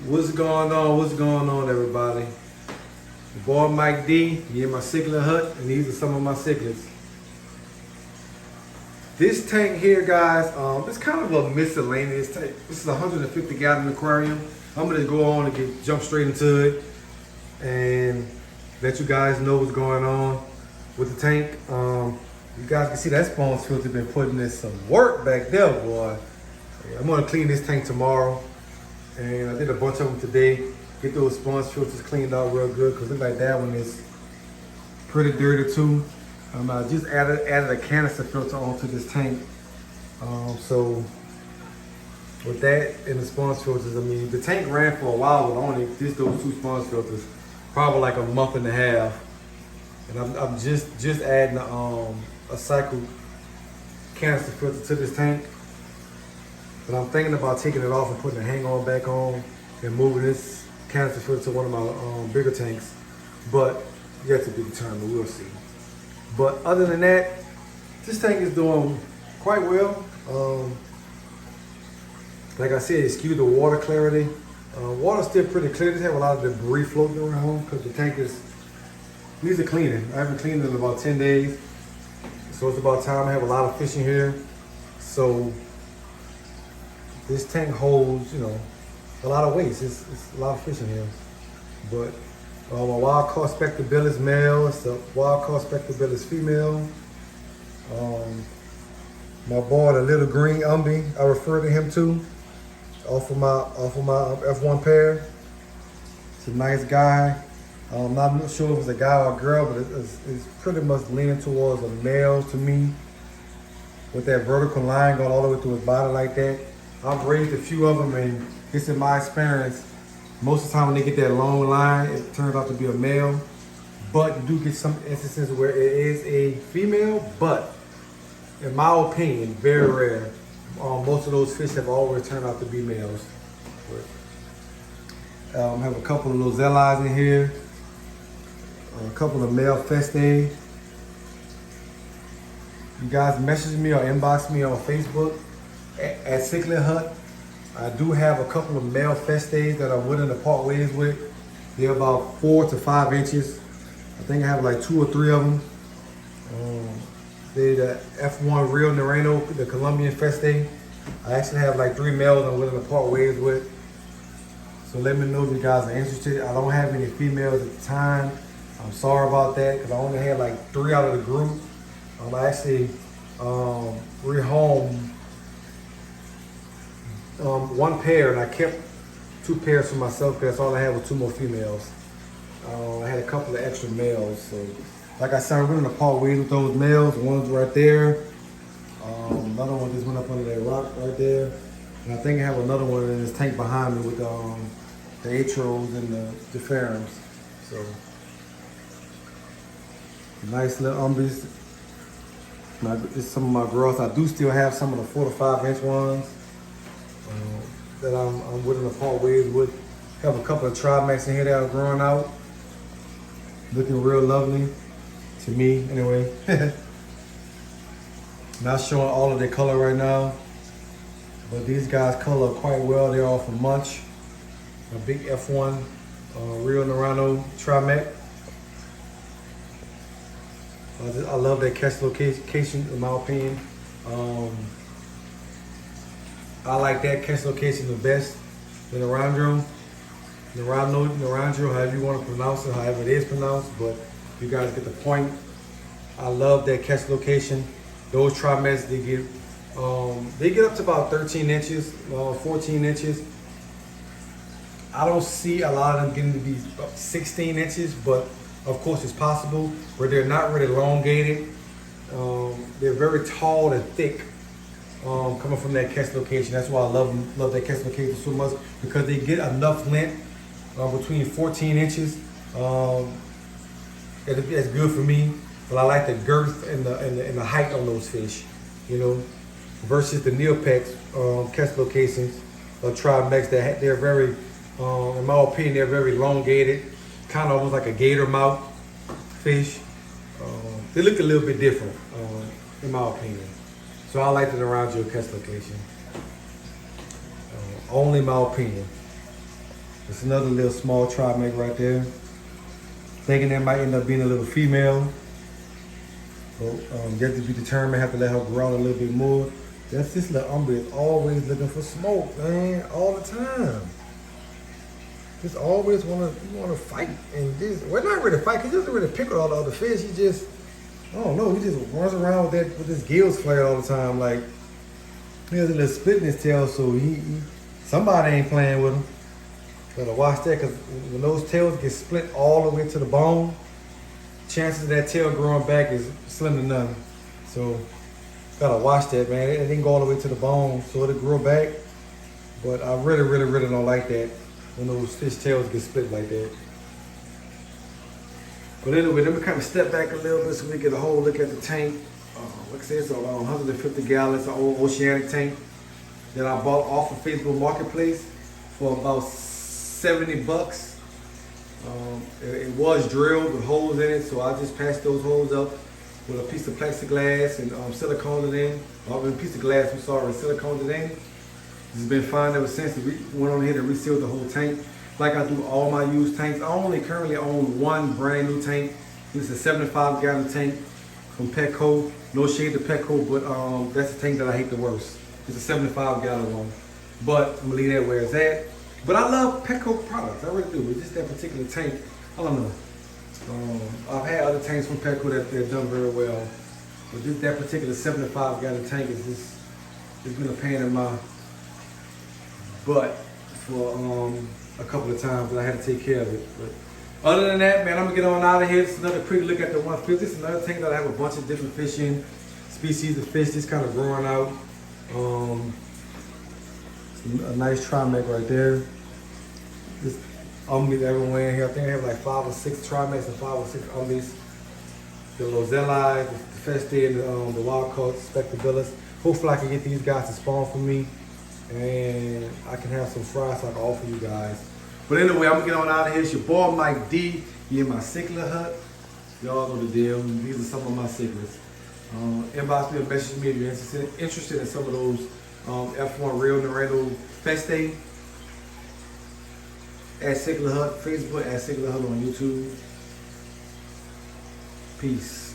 What's going on? What's going on, everybody? The boy Mike D, here in my cichlid hut, and these are some of my cichlids. This tank here, guys, it's kind of a miscellaneous tank. This is a 150-gallon aquarium. I'm gonna go on and jump straight into it and let you guys know what's going on with the tank. You guys can see that sponge filter been putting in some work back there, boy. I'm gonna clean this tank tomorrow. And I did a bunch of them today. Get those sponge filters cleaned out real good, because look like that one is pretty dirty too. I just added a canister filter onto this tank. So with that and the sponge filters, I mean, the tank ran for a while with only just those two sponge filters, probably like a month and a half. And I'm just adding a cycle canister filter to this tank. But I'm thinking about taking it off and putting the hang-on back on and moving this canister filter to one of my bigger tanks. But yet to be determined, we'll see. But other than that, this tank is doing quite well. Like I said, it skewed the water clarity. Water's still pretty clear. It just have a lot of debris floating around because the tank needs a cleaning. I haven't cleaned it in about 10 days. So it's about time. I have a lot of fish in here. So this tank holds, a lot of waste. It's a lot of fish in here. But my wild caught spectabilis male, it's the wild caught spectabilis female. My boy, the little green umbi, I refer to him to, off of my F1 pair. It's a nice guy. I'm not sure if it's a guy or a girl, but it's pretty much leaning towards a male to me, with that vertical line going all the way through his body like that. I've raised a few of them, and it's in my experience, most of the time when they get that long line, it turns out to be a male. But you do get some instances where it is a female, but in my opinion, very rare. Most of those fish have always turned out to be males. I have a couple of little zellies in here, a couple of male festae. You guys message me or inbox me on Facebook at Cichlid Hut. I do have a couple of male festaes that I'm willing to part ways with. They're about 4 to 5 inches. I think I have like 2 or 3 of them. They're the F1 Real Nereno, the Colombian festae. I actually have like 3 males I'm willing to part ways with. So let me know if you guys are interested. I don't have any females at the time. I'm sorry about that, because I only had like 3 out of the group. I actually rehomed 1 pair, and I kept 2 pairs for myself, because all I had was 2 more females. I had a couple of extra males, so like I said, I'm going to part ways with those males. One's right there. Another one just went up under that rock right there, and I think I have another one in this tank behind me with the atros and the ferrums. So nice little umbies. It's some of my growth. I do still have some of the 4 to 5 inch ones that I'm willing to part ways with. Have a couple of Tri-mex in here that are growing out. Looking real lovely to me, anyway. Not showing all of their color right now, but these guys color quite well. They're all from Munch. A big F1 Real Nereno Tri-mex. I love that catch location, in my opinion. I like that catch location the best. The Narandro, however you want to pronounce it, however it is pronounced, but you guys get the point. I love that catch location. Those Tri-mex, they get up to about 13 inches, 14 inches. I don't see a lot of them getting to be 16 inches, but of course it's possible, where they're not really elongated. They're very tall and thick, coming from that catch location. That's why I love that catch location so much, because they get enough length between 14 inches. That's good for me. But I like the girth and the height on those fish, versus the Neopex catch locations or Tri-mex. They're very, in my opinion, they're very elongated, kind of almost like a gator mouth fish. They look a little bit different, in my opinion. So I like it around your catch location. Only my opinion. It's another little small Tri-mex right there. Thinking that might end up being a little female. So yet to be determined, have to let her grow out a little bit more. That's this little umber is always looking for smoke, man, all the time. Just always wanna fight and just, well, not really fight, cause he doesn't really pick with all the other fish. He just, I don't know, he just runs around with his gills flared all the time. Like he has a little split in his tail, so somebody ain't playing with him. Gotta watch that, cause when those tails get split all the way to the bone, chances of that tail growing back is slim to none. So gotta watch that, man. It didn't go all the way to the bone, so it'll grow back. But I really don't like that when those fish tails get split like that. But anyway, let me kind of step back a little bit so we get a whole look at the tank. Like I said, it's around 150 gallons, an old oceanic tank that I bought off of Facebook Marketplace for about 70 bucks. It was drilled with holes in it, so I just patched those holes up with a piece of plexiglass and siliconed it in. With a piece of glass, siliconed it in. It's been fine ever since. We went on here to reseal the whole tank. Like I do all my used tanks. I only currently own one brand new tank. It's a 75 gallon tank from Petco. No shade to Petco, but that's the tank that I hate the worst. It's a 75 gallon one. But I'm gonna leave that where it's at. But I love Petco products, I really do. It's just that particular tank, I don't know. I've had other tanks from Petco that they've done very well. But just that particular 75 gallon tank is just, it's been a pain in my butt for a couple of times that I had to take care of it. But other than that, man, I'm gonna get on out of here. This is another quick look at the 150. This is another tank that I have a bunch of different fish in, species of fish just kind of growing out. A nice Tri-mex right there. Just umbies everywhere in here. I think I have like 5 or 6 Tri-mex and 5 or 6 umbies. The Lozellii, the Feste, and the wild caught Spectabilis. Hopefully I can get these guys to spawn for me and I can have some fries so I can offer you guys. But anyway, I'm gonna get on out of here. It's your boy Mike D. You in my Cichlid hut. Y'all know the deal. These are some of my cichlids. Inbox me or message me if you're interested in some of those F1 Real Laredo Feste. At Cichlid Hut, Facebook, at Cichlid Hut on YouTube. Peace.